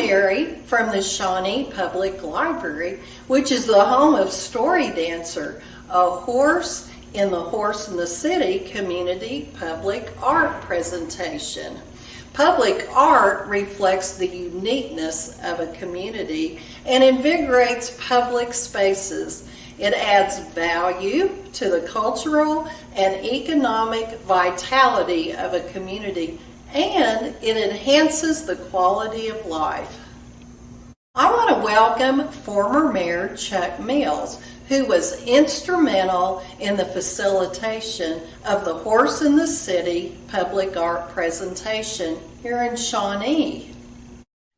Gary from the Shawnee Public Library, which is the home of Story Dancer, a horse in the Horse in the City community public art presentation. Public art reflects the uniqueness of a community and invigorates public spaces. It adds value to the cultural and economic vitality of a community, and it enhances the quality of life. I want to welcome former Mayor Chuck Mills, who was instrumental in the facilitation of the Horse in the City public art presentation here in Shawnee.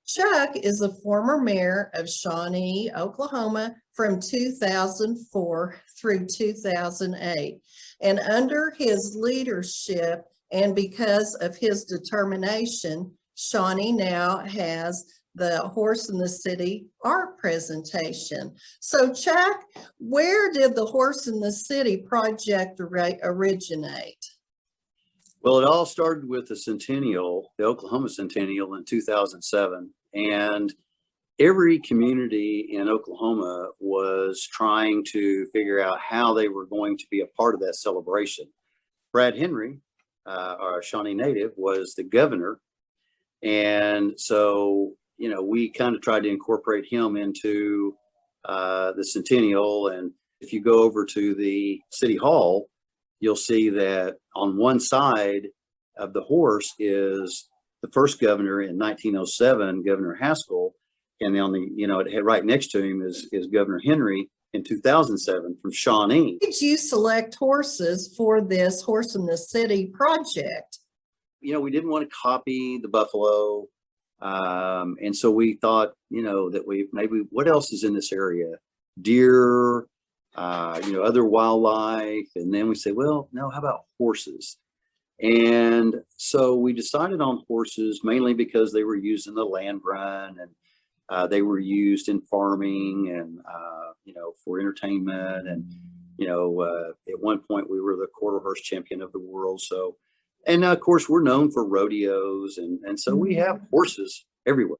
Chuck is the former mayor of Shawnee, Oklahoma from 2004 through 2008. And under his leadership and because of his determination, Shawnee now has the Horse in the City art presentation. So Chuck, where did the Horse in the City project originate? Well, it all started with the centennial, the Oklahoma Centennial in 2007. And every community in Oklahoma was trying to figure out how they were going to be a part of that celebration. Brad Henry, our Shawnee native, was the governor. And so, we kind of tried to incorporate him into the centennial. And if you go over to the city hall, you'll see that on one side of the horse is the first governor in 1907, Governor Haskell, and on the, right next to him is Governor Henry in 2007 from Shawnee. Did you select horses for this Horse in the City project? We didn't want to copy the buffalo. And so we thought, that maybe what else is in this area? Deer, other wildlife. And then we say, well, no, how about horses? And so we decided on horses mainly because they were used in the land run, and they were used in farming and, for entertainment. And, at one point we were the quarter horse champion of the world. So, and of course we're known for rodeos. And so we have horses everywhere.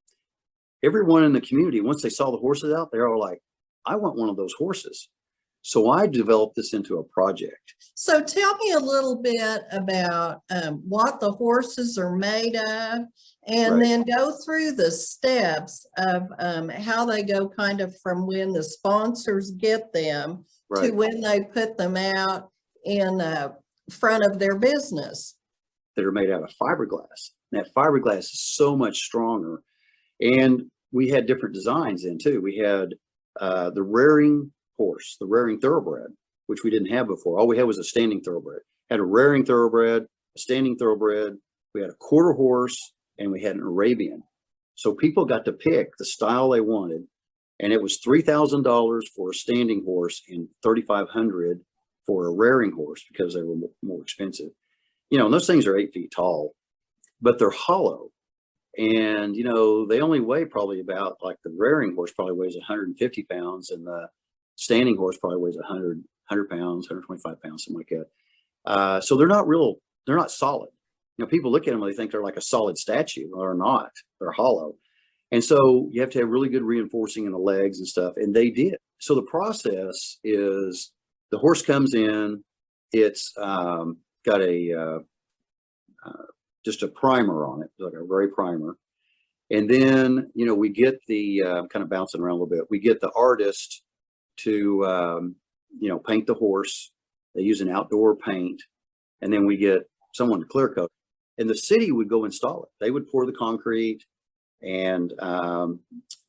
Everyone in the community, once they saw the horses out, they're all like, I want one of those horses. So I developed this into a project. So tell me a little bit about what the horses are made of, and then go through the steps of how they go kind of from when the sponsors get them to when they put them out in front of their business. That are made out of fiberglass. And that fiberglass is so much stronger. And we had different designs in too. We had the rearing horse, the rearing thoroughbred, which we didn't have before. All we had was a standing thoroughbred. Had a rearing thoroughbred, a standing thoroughbred. We had a quarter horse, and we had an Arabian. So people got to pick the style they wanted, and it was $3,000 for a standing horse and $3,500 for a rearing horse because they were more expensive. And those things are 8 feet tall, but they're hollow. And, they only weigh probably about, like the rearing horse probably weighs 150 pounds, and the standing horse probably weighs 100 pounds, 125 pounds, something like that. So they're not solid. People look at them and they think they're like a solid statue. Well, they're not, they're hollow. And so you have to have really good reinforcing in the legs and stuff. And they did. So the process is the horse comes in, it's got a just a primer on it, like a gray primer. And then, we get the kind of bouncing around a little bit. We get the artist to, paint the horse. They use an outdoor paint, and then we get someone to clear coat. And the city would go install it. They would pour the concrete, and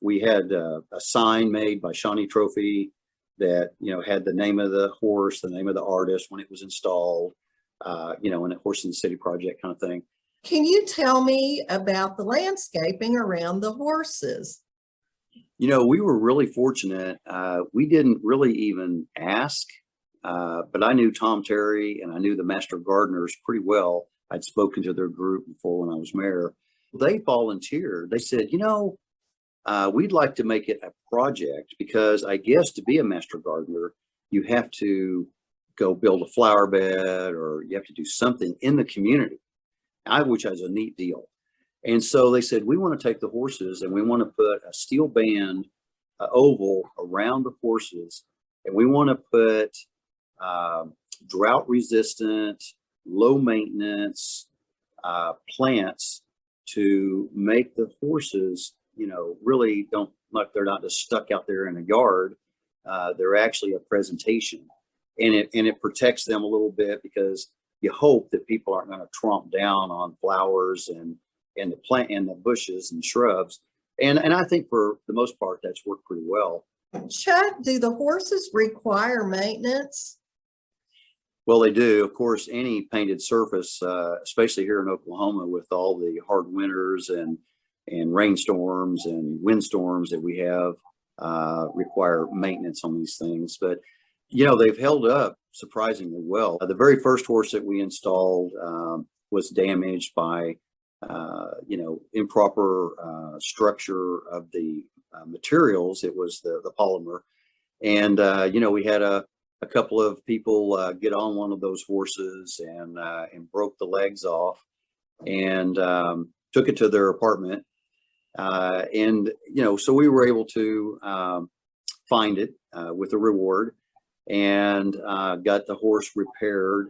we had a sign made by Shawnee Trophy that, had the name of the horse, the name of the artist when it was installed, in a Horse in the City project kind of thing. Can you tell me about the landscaping around the horses? We were really fortunate. We didn't really even ask, but I knew Tom Terry and I knew the master gardeners pretty well. I'd spoken to their group before when I was mayor. They volunteered. They said, we'd like to make it a project because I guess to be a master gardener, you have to go build a flower bed or you have to do something in the community, which is a neat deal. And so they said, we want to take the horses and we want to put a steel band oval around the horses. And we want to put drought resistant, low maintenance plants to make the horses, really don't like they're not just stuck out there in a yard. They're actually a presentation, and it protects them a little bit because you hope that people aren't going to tromp down on flowers and the plant and the bushes and shrubs. And I think for the most part, that's worked pretty well. Chuck, do the horses require maintenance? Well, they do. Of course, any painted surface, especially here in Oklahoma with all the hard winters and rainstorms and windstorms that we have, require maintenance on these things. But, they've held up surprisingly well. The very first horse that we installed was damaged by, improper structure of the materials. It was the polymer. And, we had a couple of people get on one of those horses and broke the legs off and took it to their apartment. So we were able to find it with a reward and got the horse repaired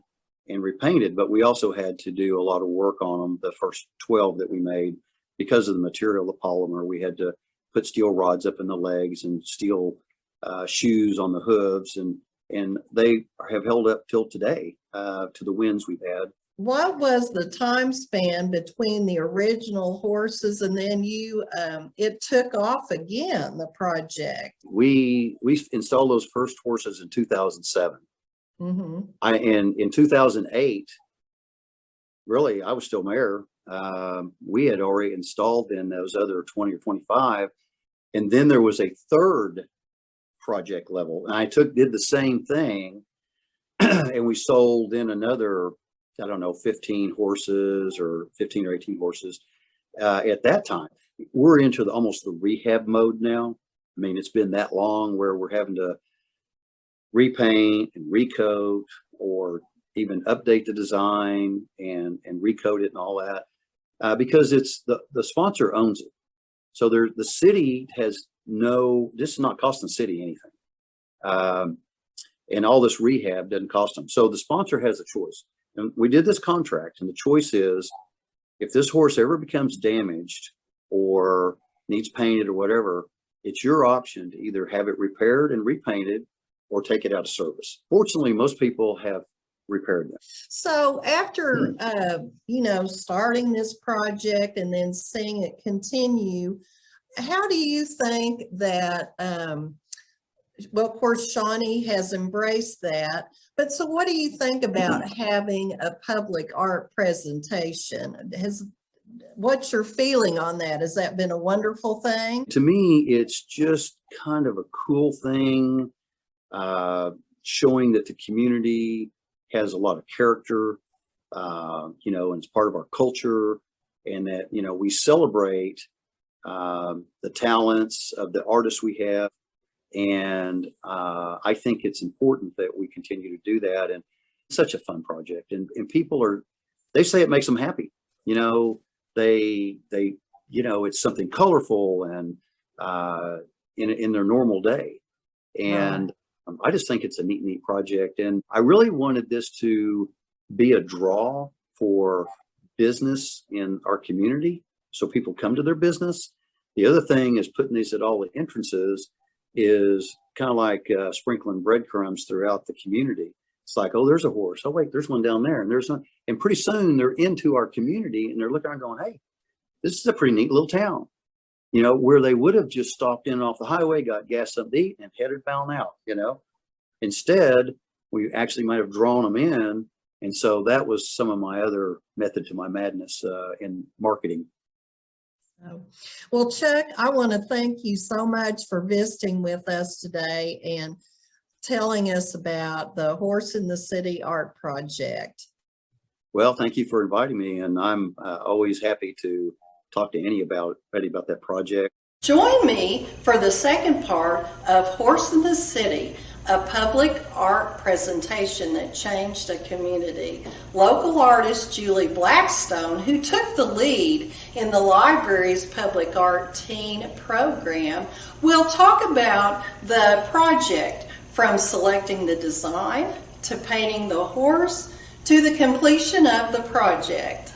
and repainted. But we also had to do a lot of work on them. The first 12 that we made, because of the material, the polymer, we had to put steel rods up in the legs and steel shoes on the hooves, and they have held up till today to the winds we've had. What was the time span between the original horses and then it took off again, the project? We installed those first horses in 2007. Mm-hmm. And in 2008, really, I was still mayor. We had already installed in those other 20 or 25. And then there was a third project level. And I did the same thing. And we sold in another, 15 horses or 15 or 18 horses at that time. We're into almost the rehab mode now. I mean, it's been that long where we're having to repaint and recoat or even update the design and recoat it and all that because it's the sponsor owns it. So the city has this is not costing the city anything. And all this rehab doesn't cost them. So the sponsor has a choice. And we did this contract, and the choice is if this horse ever becomes damaged or needs painted or whatever, it's your option to either have it repaired and repainted or take it out of service. Fortunately, most people have repaired them. So after, starting this project and then seeing it continue, how do you think that, well, of course, Shawnee has embraced that, but so what do you think about having a public art presentation? What's your feeling on that? Has that been a wonderful thing? To me, it's just kind of a cool thing, showing that the community has a lot of character, and it's part of our culture, and that, we celebrate the talents of the artists we have. And I think it's important that we continue to do that. And it's such a fun project. And people they say it makes them happy. It's something colorful and in their normal day. And I just think it's a neat project. And I really wanted this to be a draw for business in our community, so people come to their business. The other thing is putting these at all the entrances is kind of like sprinkling breadcrumbs throughout the community. It's like, oh, there's a horse. Oh, wait, there's one down there. And there's one. And pretty soon they're into our community and they're looking around going, hey, this is a pretty neat little town. Where they would have just stopped in off the highway, got gas something to eat, and headed bound out, Instead, we actually might have drawn them in. And so that was some of my other method to my madness in marketing. Well, Chuck, I want to thank you so much for visiting with us today and telling us about the Horse in the City Art Project. Well, thank you for inviting me, and I'm always happy to talk to anybody about that project. Join me for the second part of Horse in the City a public art presentation that changed a community. Local artist Julie Blackstone, who took the lead in the library's public art teen program, will talk about the project from selecting the design to painting the horse to the completion of the project.